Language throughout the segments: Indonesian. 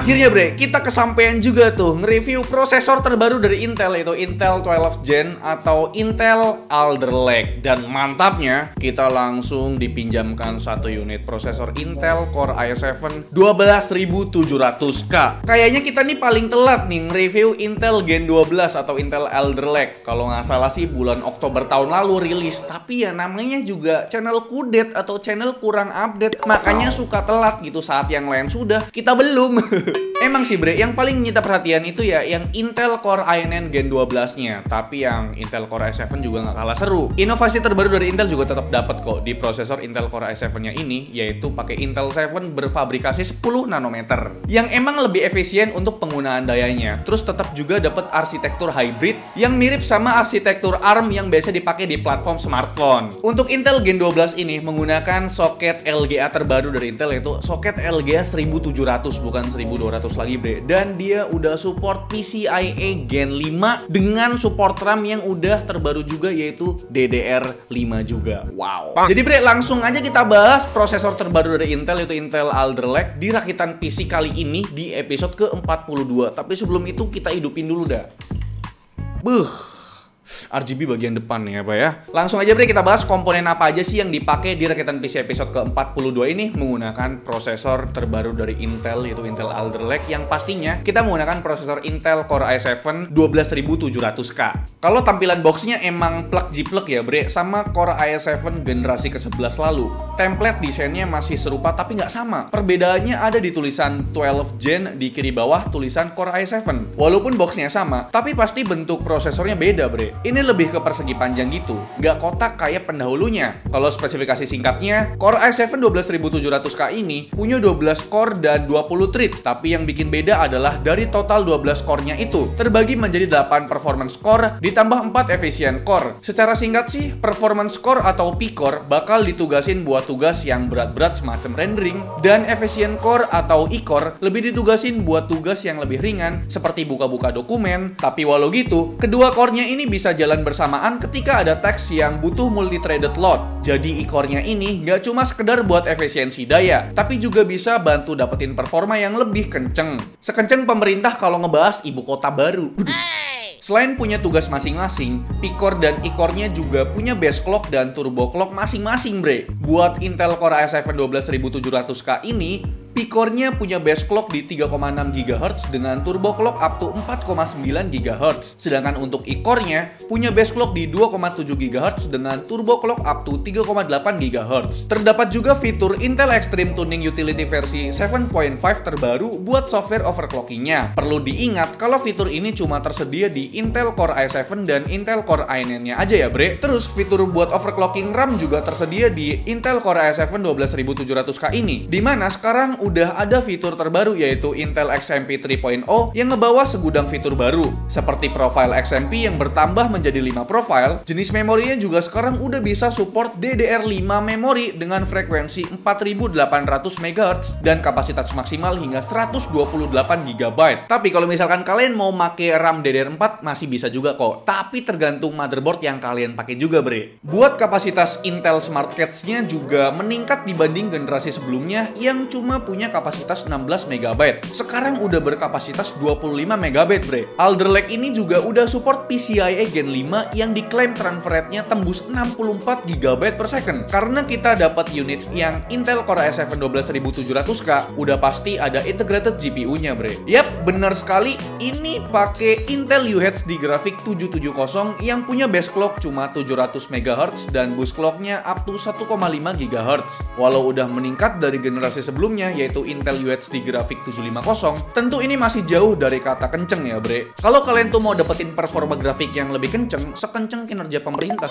Akhirnya bre, kita kesampaian juga tuh nge-review prosesor terbaru dari Intel, yaitu Intel 12th Gen atau Intel Alder Lake. Dan mantapnya, kita langsung dipinjamkan satu unit prosesor Intel Core i7 12700K. Kayaknya kita nih paling telat nih nge-review Intel Gen 12 atau Intel Alder Lake. Kalau nggak salah sih bulan Oktober tahun lalu rilis. Tapi ya namanya juga channel kudet atau channel kurang update. Makanya suka telat gitu, saat yang lain sudah, kita belum. Emang sih bre, yang paling menyita perhatian itu ya yang Intel Core i9 Gen 12-nya. Tapi yang Intel Core i7 juga nggak kalah seru. Inovasi terbaru dari Intel juga tetap dapat kok di prosesor Intel Core i7-nya ini, yaitu pakai Intel 7 berfabrikasi 10 nanometer. Yang emang lebih efisien untuk penggunaan dayanya. Terus tetap juga dapat arsitektur hybrid yang mirip sama arsitektur ARM yang biasa dipakai di platform smartphone. Untuk Intel Gen 12 ini menggunakan soket LGA terbaru dari Intel, yaitu soket LGA 1700 bukan 1200 lagi bre, dan dia udah support PCIe Gen 5 dengan support RAM yang udah terbaru juga, yaitu DDR5 juga. Wow. Jadi bre, langsung aja kita bahas prosesor terbaru dari Intel, yaitu Intel Alder Lake di rakitan PC kali ini di episode ke-42. Tapi sebelum itu kita hidupin dulu dah. RGB bagian depan nih ya Pak ya. Langsung aja bre, kita bahas komponen apa aja sih yang dipakai di rakitan PC episode ke-42 ini menggunakan prosesor terbaru dari Intel, yaitu Intel Alder Lake, yang pastinya kita menggunakan prosesor Intel Core i7 12700K. Kalau tampilan boxnya emang plug jiplek ya bre, sama Core i7 generasi ke-11 lalu. Template desainnya masih serupa tapi nggak sama. Perbedaannya ada di tulisan 12th Gen di kiri bawah tulisan Core i7. Walaupun boxnya sama, tapi pasti bentuk prosesornya beda bre. Ini lebih ke persegi panjang gitu, nggak kotak kayak pendahulunya. Kalau spesifikasi singkatnya, Core i7 12700K ini punya 12 core dan 20 thread. Tapi yang bikin beda adalah dari total 12 core-nya itu terbagi menjadi 8 performance core ditambah 4 efficient core. Secara singkat sih, performance core atau P-core bakal ditugasin buat tugas yang berat-berat semacam rendering, dan efficient core atau E-core lebih ditugasin buat tugas yang lebih ringan seperti buka-buka dokumen. Tapi walau gitu, kedua core-nya ini bisa jalan bersamaan ketika ada teks yang butuh multi-threaded load. Jadi E-core-nya ini nggak cuma sekedar buat efisiensi daya, tapi juga bisa bantu dapetin performa yang lebih kenceng. Sekenceng pemerintah kalau ngebahas ibu kota baru. Selain punya tugas masing-masing, P-core dan E-core-nya juga punya base clock dan turbo clock masing-masing bre. Buat Intel Core i7 12700K ini, P-core-nya punya base clock di 3,6 GHz dengan turbo clock up to 4,9 GHz. Sedangkan untuk E-core-nya punya base clock di 2,7 GHz dengan turbo clock up to 3,8 GHz. Terdapat juga fitur Intel Extreme Tuning Utility versi 7.5 terbaru buat software overclocking-nya. Perlu diingat kalau fitur ini cuma tersedia di Intel Core i7 dan Intel Core i9-nya aja ya bre. Terus fitur buat overclocking RAM juga tersedia di Intel Core i7 12700K ini, dimana sekarang udah ada fitur terbaru yaitu Intel XMP 3.0 yang ngebawa segudang fitur baru seperti profile XMP yang bertambah menjadi 5 profile. Jenis memorinya juga sekarang udah bisa support DDR5 memori dengan frekuensi 4800 MHz dan kapasitas maksimal hingga 128 GB. Tapi kalau misalkan kalian mau pakai RAM DDR4 masih bisa juga kok, tapi tergantung motherboard yang kalian pakai juga bre. Buat kapasitas Intel Smart Cache-nya juga meningkat dibanding generasi sebelumnya yang cuma punya kapasitas 16 MB. Sekarang udah berkapasitas 25 MB bre. Alder Lake ini juga udah support PCIe Gen 5 yang diklaim transfer rate-nya tembus 64 GB per second. Karena kita dapat unit yang Intel Core i7 12700K, udah pasti ada integrated GPU-nya bre. Yap, benar sekali, ini pakai Intel UHD grafik 770 yang punya base clock cuma 700 MHz dan boost clock-nya up to 1,5 GHz. Walau udah meningkat dari generasi sebelumnya yaitu Intel UHD grafik 750, tentu ini masih jauh dari kata kenceng ya bre. Kalau kalian tuh mau dapetin performa grafik yang lebih kenceng, sekenceng kinerja pemerintah,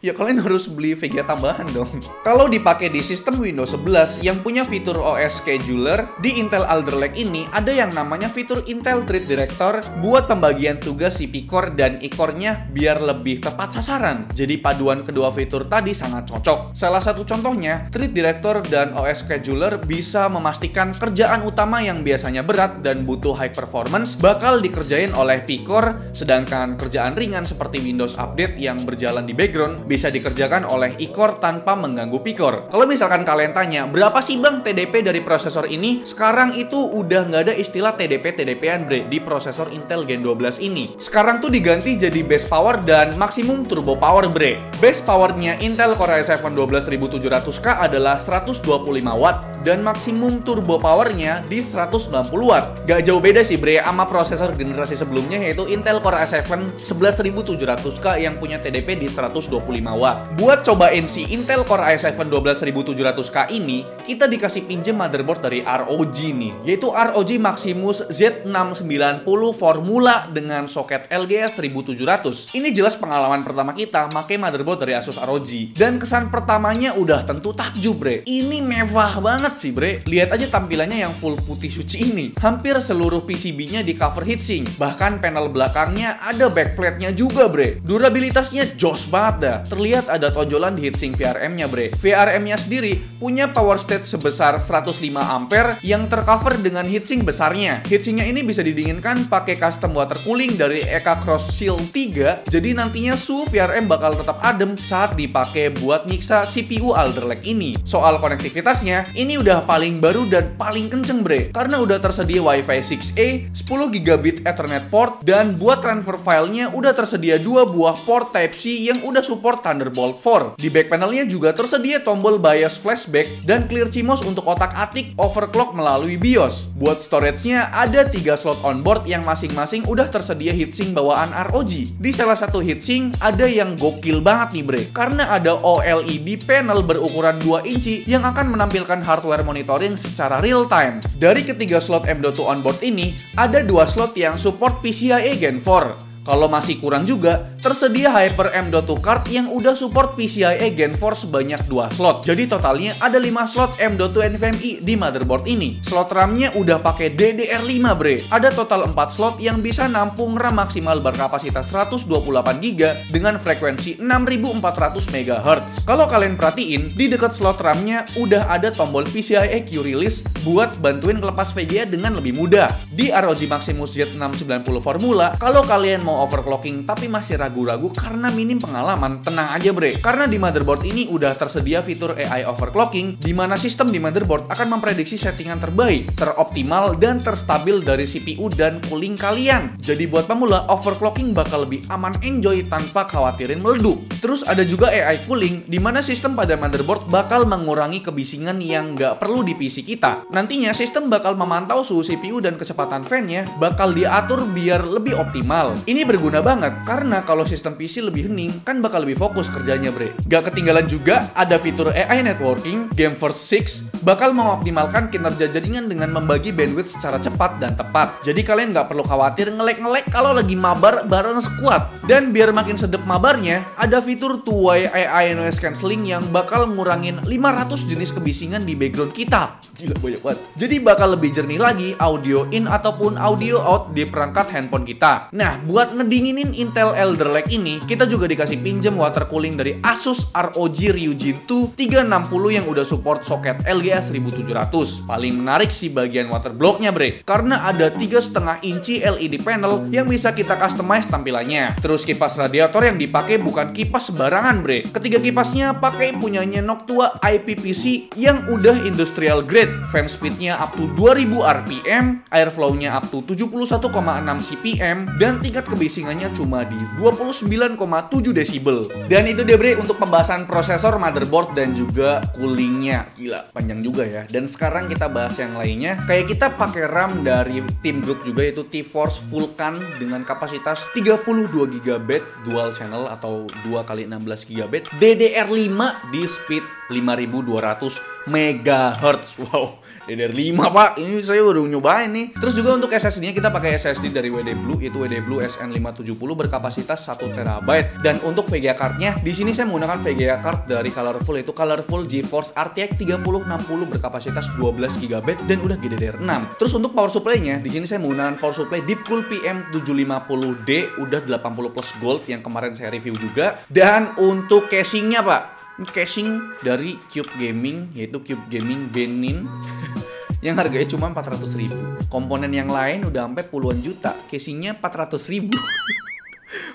ya kalian harus beli VGA tambahan dong. Kalau dipakai di sistem Windows 11 yang punya fitur OS Scheduler, di Intel Alder Lake ini ada yang namanya fitur Intel Thread Director buat pembagian tugas si P-core dan E-core-nya biar lebih tepat sasaran. Jadi paduan kedua fitur tadi sangat cocok. Salah satu contohnya, Thread Director dan OS Scheduler bisa memastikan memastikan kerjaan utama yang biasanya berat dan butuh high performance bakal dikerjain oleh P-Core, sedangkan kerjaan ringan seperti Windows Update yang berjalan di background bisa dikerjakan oleh E-Core tanpa mengganggu P-Core. Kalau misalkan kalian tanya, berapa sih bang TDP dari prosesor ini? Sekarang itu udah nggak ada istilah TDP-TDP-an bre di prosesor Intel Gen 12 ini. Sekarang tuh diganti jadi base power dan maksimum turbo power bre. Base powernya Intel Core i7 12700K adalah 125 watt dan maksimum turbo powernya di 190 watt. Gak jauh beda sih bre sama prosesor generasi sebelumnya yaitu Intel Core i7 11700K yang punya TDP di 125 watt. Buat cobain si Intel Core i7 12700K ini, kita dikasih pinjem motherboard dari ROG nih, yaitu ROG Maximus Z690 Formula dengan soket LGS 1700. Ini jelas pengalaman pertama kita pakai motherboard dari Asus ROG. Dan kesan pertamanya udah tentu takjub bre. Ini mewah banget sih bre. Lihat aja tampilannya yang full putih suci ini. Hampir seluruh PCB-nya di cover heatsink. Bahkan panel belakangnya ada backplate-nya juga bre. Durabilitasnya jos banget dah. Terlihat ada tonjolan di heatsink VRM-nya bre. VRM-nya sendiri punya power state sebesar 105 ampere yang tercover dengan heatsink besarnya. Heatsinknya ini bisa didinginkan pakai custom water cooling dari EKA Cross Shield 3. Jadi nantinya suhu VRM bakal tetap adem saat dipakai buat nyiksa CPU Alder Lake ini. Soal konektivitasnya, ini udah paling baru dan paling kenceng bre. Karena udah tersedia Wi-Fi 6E, 10 GB Ethernet port, dan buat transfer filenya udah tersedia 2 buah port Type-C yang udah support Thunderbolt 4. Di back panelnya juga tersedia tombol BIOS flashback dan clear CMOS untuk otak-atik overclock melalui BIOS. Buat storage-nya ada 3 slot onboard yang masing-masing udah tersedia heatsink bawaan ROG. Di salah satu heatsink ada yang gokil banget nih bre, karena ada OLED panel berukuran 2 inci yang akan menampilkan hardware monitoring secara real time. Dari ketiga slot M.2 onboard ini, ada 2 slot yang support PCIe Gen 4. Kalau masih kurang juga, tersedia Hyper M.2 card yang udah support PCIe Gen 4 sebanyak 2 slot. Jadi totalnya ada 5 slot M.2 NVMe di motherboard ini. Slot RAM-nya udah pakai DDR5 bre. Ada total 4 slot yang bisa nampung RAM maksimal berkapasitas 128GB dengan frekuensi 6400 MHz. Kalau kalian perhatiin, di dekat slot RAM-nya udah ada tombol PCIe Q Release buat bantuin ngelepas VGA dengan lebih mudah. Di ROG Maximus Z690 Formula, kalau kalian mau overclocking tapi masih ragu-ragu karena minim pengalaman, tenang aja bre. Karena di motherboard ini udah tersedia fitur AI overclocking, di mana sistem di motherboard akan memprediksi settingan terbaik, teroptimal, dan terstabil dari CPU dan cooling kalian. Jadi buat pemula, overclocking bakal lebih aman enjoy tanpa khawatirin meleduk. Terus ada juga AI cooling, di mana sistem pada motherboard bakal mengurangi kebisingan yang nggak perlu di PC kita. Nantinya sistem bakal memantau suhu CPU dan kecepatan fan-nya bakal diatur biar lebih optimal. Ini berguna banget, karena kalau sistem PC lebih hening, kan bakal lebih fokus kerjanya bre. Gak ketinggalan juga, ada fitur AI Networking, Gameforce 6, bakal mengoptimalkan kinerja jaringan dengan membagi bandwidth secara cepat dan tepat. Jadi kalian gak perlu khawatir nge-lag kalau lagi mabar bareng squad. Dan biar makin sedep mabarnya, ada fitur two-way AI noise cancelling yang bakal ngurangin 500 jenis kebisingan di background kita. Gila banyak banget. Jadi bakal lebih jernih lagi audio in ataupun audio out di perangkat handphone kita. Nah, buat ngedinginin Intel Alder Lake ini, kita juga dikasih pinjem water cooling dari Asus ROG Ryujin 2 360 yang udah support soket LGS 1700. Paling menarik sih bagian water blocknya bre, karena ada 3,5 inci LED panel yang bisa kita customize tampilannya. Terus kipas radiator yang dipakai bukan kipas sembarangan bre. Ketiga kipasnya pakai punyanya Noctua IPPC yang udah industrial grade. Fan speednya up to 2000 RPM, airflow-nya up to 71,6 CPM, dan tingkat kebisingannya cuma di 29,7 desibel. Dan itu dia bre untuk pembahasan prosesor, motherboard, dan juga coolingnya. Gila, panjang juga ya. Dan sekarang kita bahas yang lainnya. Kayak kita pakai RAM dari Team Group juga, yaitu T-Force Vulkan dengan kapasitas 32GB dual channel atau 2x16GB, DDR5 di speed 5200 MHz. Wow, DDR5 pak, ini saya udah nyobain nih. Terus juga untuk SSD-nya kita pakai SSD dari WD Blue, itu WD Blue SN570 berkapasitas 1TB. Dan untuk VGA card-nya, di sini saya menggunakan VGA card dari Colorful, yaitu Colorful GeForce RTX 3060 berkapasitas 12GB dan udah GDDR6. Terus untuk power supply-nya, di sini saya menggunakan power supply Deepcool PM750D udah 80 plus gold yang kemarin saya review juga. Dan untuk casing-nya pak, casing dari Cube Gaming, yaitu Cube Gaming Benin. yang harganya cuma 400.000. Komponen yang lain udah sampai puluhan juta, casingnya 400.000.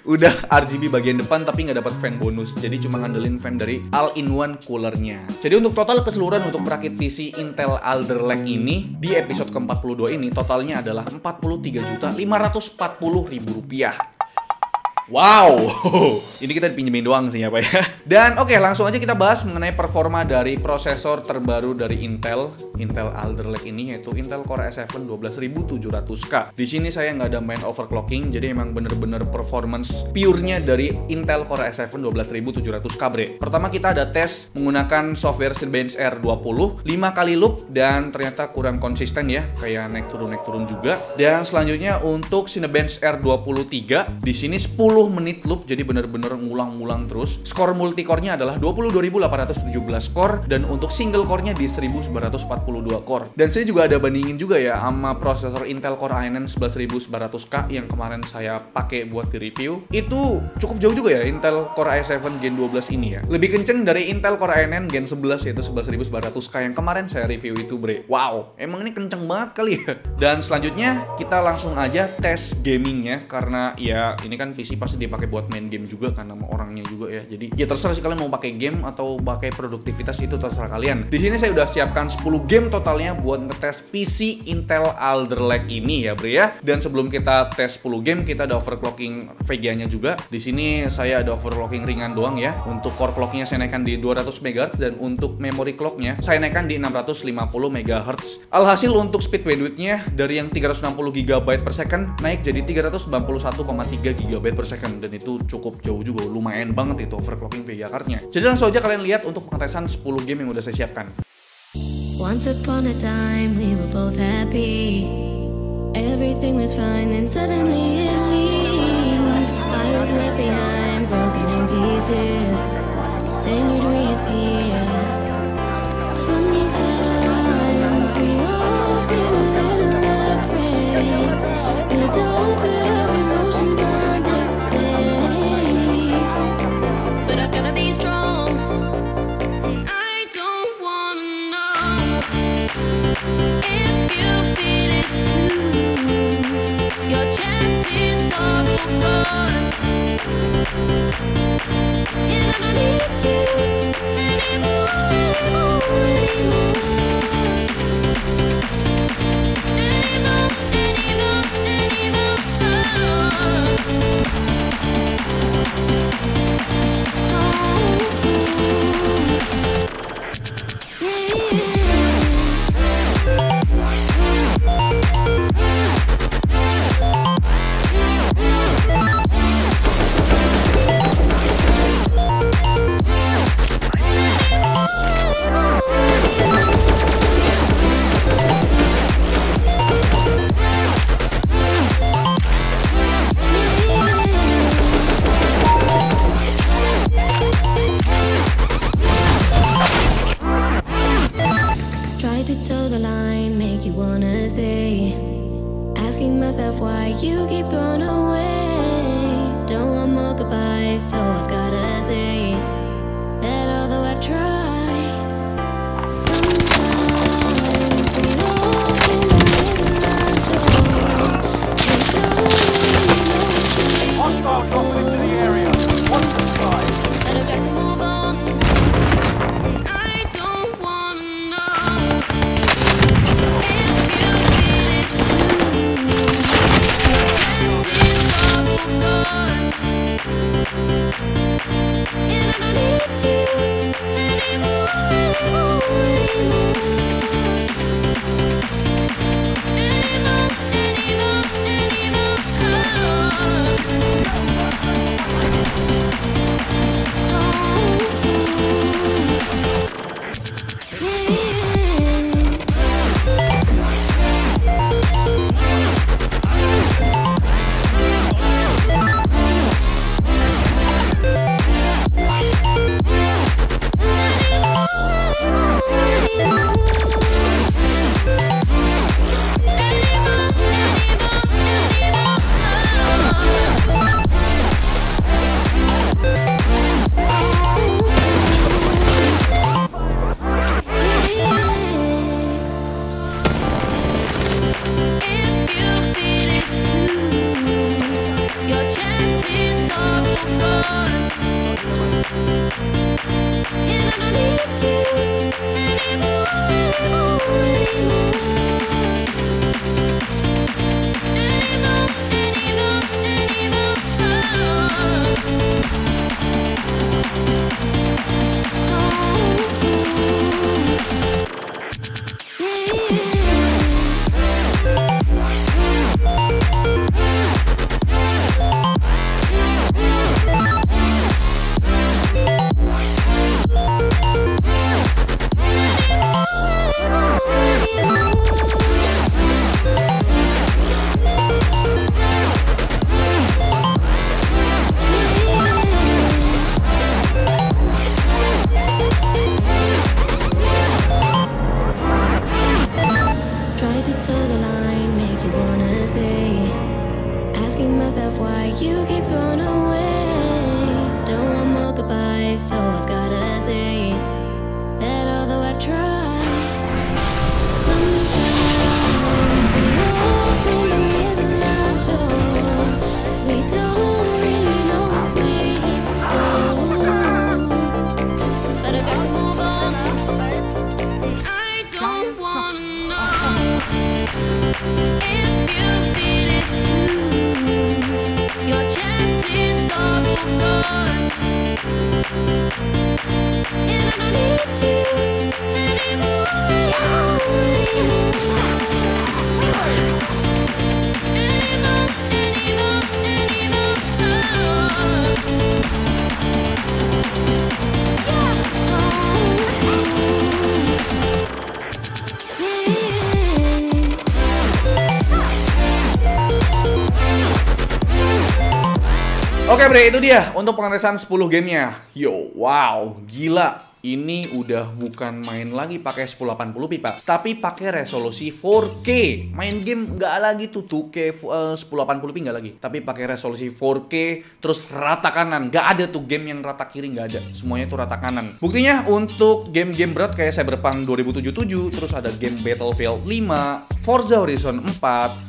Udah RGB bagian depan tapi nggak dapat fan bonus, jadi cuma ngandelin fan dari all-in-one coolernya. Jadi untuk total keseluruhan untuk perakit PC Intel Alder Lake ini di episode ke-42 ini totalnya adalah Rp43.540.000. Wow, ini kita dipinjemin doang sih ya Pak ya. Dan oke, langsung aja kita bahas mengenai performa dari prosesor terbaru dari Intel Alder Lake ini, yaitu Intel Core i7 12700K. Di sini saya nggak ada main overclocking, jadi emang bener-bener performance pure-nya dari Intel Core i7 12700K bre. Pertama kita ada tes menggunakan software Cinebench R20 5 kali loop dan ternyata kurang konsisten ya, kayak naik turun juga. Dan selanjutnya untuk Cinebench R23 di sini 10 menit loop, jadi bener-bener ngulang-ngulang terus. Skor multicore-nya adalah 22.817 core dan untuk single core-nya di 1942 core. Dan saya juga ada bandingin juga ya sama prosesor Intel Core i9 11900K yang kemarin saya pakai buat di review. Itu cukup jauh juga ya Intel Core i7 Gen 12 ini ya. Lebih kenceng dari Intel Core i9 Gen 11 yaitu 11900K yang kemarin saya review itu bre. Wow, emang ini kenceng banget kali ya. Dan selanjutnya kita langsung aja tes gamingnya, karena ya ini kan PC pasti dipakai buat main game juga kan sama orangnya juga ya. Jadi ya terserah sih kalian mau pakai game atau pakai produktivitas, itu terserah kalian. Di sini saya udah siapkan 10 game totalnya buat ngetes PC Intel Alder Lake ini ya bre ya. Dan sebelum kita tes 10 game, kita ada overclocking VGA-nya juga. Di sini saya ada overclocking ringan doang ya. Untuk core clock-nya saya naikkan di 200 MHz dan untuk memory clock-nya saya naikkan di 650 MHz. Alhasil untuk speed bandwidth-nya dari yang 360 GB per second naik jadi 391,3 GB per second, dan itu cukup jauh juga, lumayan banget itu overclocking VGA card-nya. Jadi langsung aja kalian lihat untuk pengetesan 10 game yang udah saya siapkan. Once upon a time we were both happy. Everything was fine and suddenly it leaves. I was left behind, broken in pieces. Then you'd reappear. Sometimes we all feel a little afraid. We don't put our emotions on display. But I've gotta be strong. I don't wanna know if you feel it too. Your chances are gone, and I don't need you anymore. To toe the line, make you wanna stay. Asking myself why you keep going away. Don't want more goodbyes, so I've gotta say that although I've tried, sometimes we all feel a little unsure. We don't really know. Hostile dropping into the area. Watch the skies. But I've got to move on. Try to toe the line, make you wanna stay. Asking myself why you keep going away. Don't want more goodbyes, so I've gotta say that although I've tried, sometimes we all believe in love, so we don't really know what we do. But I got to move on. I don't want to know if you feel it too. Your chances are all gone, and I don't need you Oke bre, itu dia untuk pengetesan 10 gamenya. Yo, wow, gila. Ini udah bukan main lagi pakai 1080p pak, tapi pakai resolusi 4K. Main game nggak lagi tuh 2K 1080p nggak lagi, tapi pakai resolusi 4K terus rata kanan. Nggak ada tuh game yang rata kiri, nggak ada. Semuanya tuh rata kanan. Buktinya untuk game-game berat kayak Cyberpunk 2077, terus ada game Battlefield 5, Forza Horizon 4,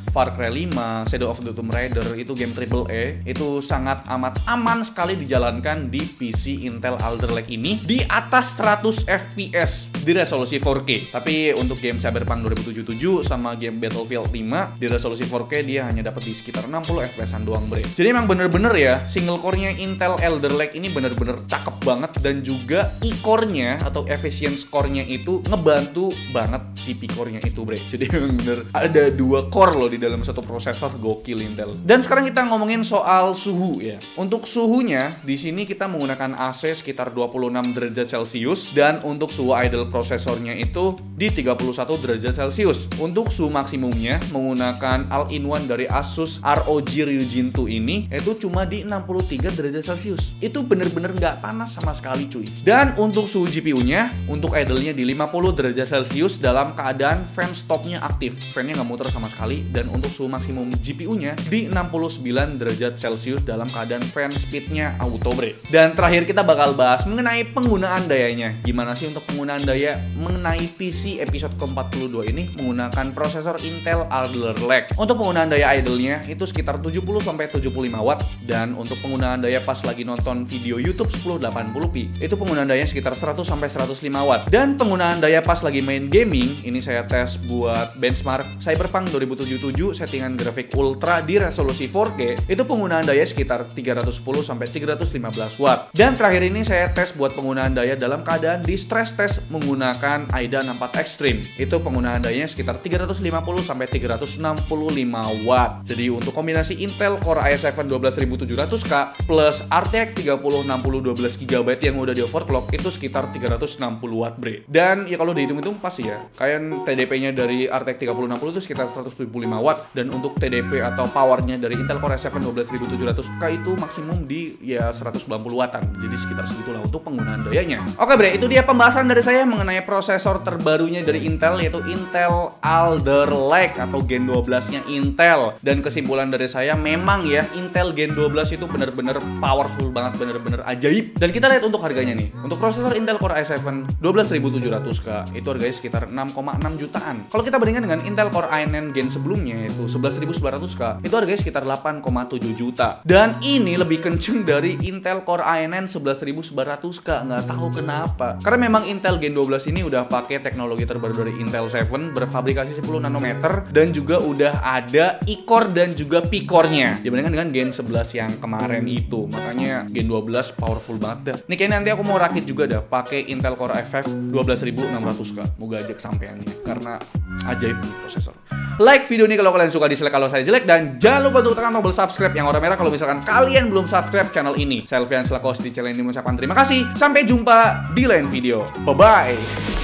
Far Cry 5, Shadow of the Tomb Raider, itu game AAA, itu sangat amat aman sekali dijalankan di PC Intel Alder Lake ini di atas 100 FPS di resolusi 4K. Tapi untuk game Cyberpunk 2077 sama game Battlefield 5 di resolusi 4K dia hanya dapat di sekitar 60 FPS-an doang bre. Jadi emang bener-bener ya, single core-nya Intel Alder Lake ini bener-bener cakep banget, dan juga i-core-nya atau efficiency core-nya itu ngebantu banget CPU core-nya itu bre. Jadi bener ada 2 core loh di dalam satu prosesor, gokil Intel. Dan sekarang kita ngomongin soal suhu ya. Untuk suhunya di sini kita menggunakan AC sekitar 26 derajat Celcius, dan untuk suhu idle prosesornya itu di 31 derajat Celcius. Untuk suhu maksimumnya menggunakan all-in-one dari Asus ROG Ryujin 2 ini itu cuma di 63 derajat Celcius. Itu bener-bener nggak panas sama sekali cuy. Dan untuk suhu GPU-nya, untuk idle-nya di 50 derajat Celcius dalam keadaan fan stop-nya aktif. Fan-nya nggak muter sama sekali. Dan untuk suhu maksimum GPU-nya di 69 derajat Celcius dalam keadaan fan speed-nya auto bre. Dan terakhir kita bakal bahas mengenai penggunaan dayanya. Gimana sih untuk penggunaan daya mengenai PC episode ke-42 ini menggunakan prosesor Intel Alder Lake. Untuk penggunaan daya idle-nya itu sekitar 70-75 watt, dan untuk penggunaan daya pas lagi nonton video YouTube 1080p itu penggunaan daya sekitar 100-105 watt. Dan penggunaan daya pas lagi main gaming ini saya tes buat benchmark Cyberpunk 2077 settingan grafik ultra di resolusi 4K itu penggunaan daya sekitar 310-315 watt. Dan terakhir ini saya tes buat penggunaan daya dalam keadaan di stress test menggunakan AIDA 64 Extreme. Itu penggunaan dayanya sekitar 350-365 watt. Jadi untuk kombinasi Intel Core i7 12700K plus RTX 3060 12GB yang udah di overclock itu sekitar 360 watt bre. Dan ya kalau dihitung-hitung pasti ya, kayak TDP-nya dari RTX 3060 itu sekitar 175 watt, dan untuk TDP atau powernya dari Intel Core i7 12700K itu maksimum di ya 190 wattan. Jadi sekitar segitulah untuk penggunaan dayanya. Oke bre, itu dia pembahasan dari saya mengenai mengenai prosesor terbarunya dari Intel, yaitu Intel Alder Lake atau Gen 12-nya Intel. Dan kesimpulan dari saya, memang ya Intel Gen 12 itu bener-bener powerful banget, bener-bener ajaib. Dan kita lihat untuk harganya nih. Untuk prosesor Intel Core i7 12.700K itu harganya sekitar 6,6 jutaan. Kalau kita bandingkan dengan Intel Core i9 Gen sebelumnya yaitu 11.900K, itu harganya sekitar 8,7 juta. Dan ini lebih kenceng dari Intel Core i9 11.900K, nggak tahu kenapa. Karena memang Intel Gen 12 ini udah pakai teknologi terbaru dari Intel 7 berfabrikasi 10 nanometer dan juga udah ada E-core dan juga P-core-nya dibandingkan dengan Gen 11 yang kemarin itu. Makanya Gen 12 powerful banget dah. Nih kayaknya nanti aku mau rakit juga dah pakai Intel Core i5 12.600K. Moga aja kesampeannya karena ajaib nih prosesor. Like video ini kalau kalian suka, dislike kalau saya jelek, dan jangan lupa untuk tekan tombol subscribe yang warna merah kalau misalkan kalian belum subscribe channel ini. Saya Alfian selaku host di channel ini mengucapkan terima kasih. Sampai jumpa di lain video. Bye bye.